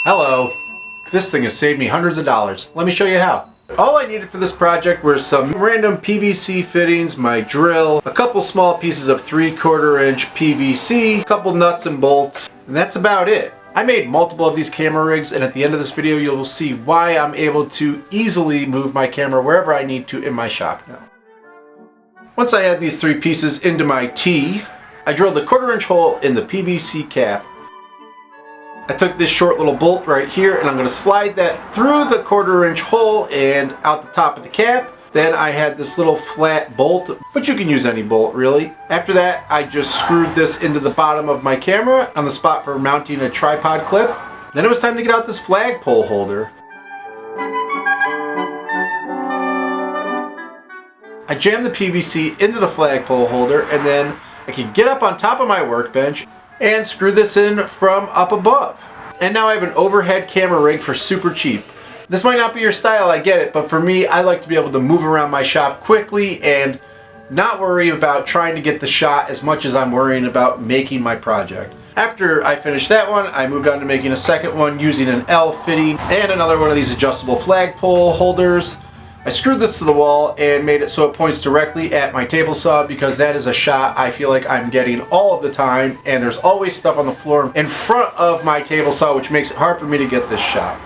Hello. This thing has saved me hundreds of dollars. Let me show you how. All I needed for this project were some random PVC fittings, my drill, a couple small pieces of 3/4 inch PVC, a couple nuts and bolts, and that's about it. I made multiple of these camera rigs, and at the end of this video you'll see why I'm able to easily move my camera wherever I need to in my shop now. Once I add these three pieces into my T, I drilled a 1/4 inch hole in the PVC cap. I took this short little bolt right here and I'm going to slide that through the 1/4 inch hole and out the top of the cap. Then I had this little flat bolt, but you can use any bolt really. After that, I just screwed this into the bottom of my camera on the spot for mounting a tripod clip. Then it was time to get out this flagpole holder. I jammed the PVC into the flagpole holder, and then I could get up on top of my workbench and screw this in from up above. And now I have an overhead camera rig for super cheap. This might not be your style, I get it, but for me, I like to be able to move around my shop quickly and not worry about trying to get the shot as much as I'm worrying about making my project. After I finished that one, I moved on to making a second one using an L fitting and another one of these adjustable flagpole holders. I screwed this to the wall and made it so it points directly at my table saw, because that is a shot I feel like I'm getting all of the time, and there's always stuff on the floor in front of my table saw, which makes it hard for me to get this shot.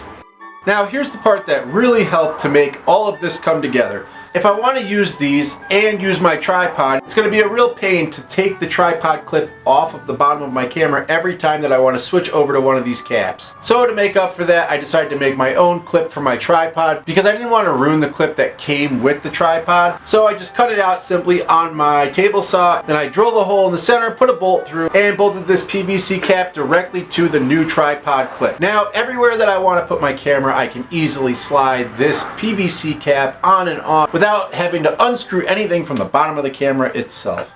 Now here's the part that really helped to make all of this come together. If I want to use these and use my tripod, it's going to be a real pain to take the tripod clip off of the bottom of my camera every time that I want to switch over to one of these caps. So to make up for that, I decided to make my own clip for my tripod, because I didn't want to ruin the clip that came with the tripod. So I just cut it out simply on my table saw, then I drilled a hole in the center, put a bolt through, and bolted this PVC cap directly to the new tripod clip. Now everywhere that I want to put my camera, I can easily slide this PVC cap on and off without having to unscrew anything from the bottom of the camera itself.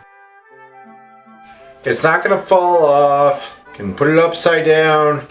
It's not going to fall off. You can put it upside down.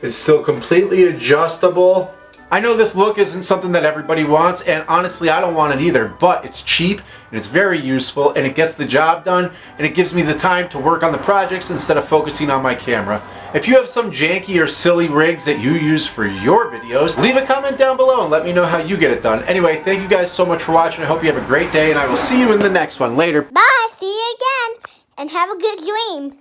It's still completely adjustable. I know this look isn't something that everybody wants, and honestly I don't want it either, but it's cheap and it's very useful and it gets the job done, and it gives me the time to work on the projects instead of focusing on my camera. If you have some janky or silly rigs that you use for your videos, leave a comment down below and let me know how you get it done. Anyway, thank you guys so much for watching. I hope you have a great day, and I will see you in the next one. Later. Bye, see you again, and have a good dream.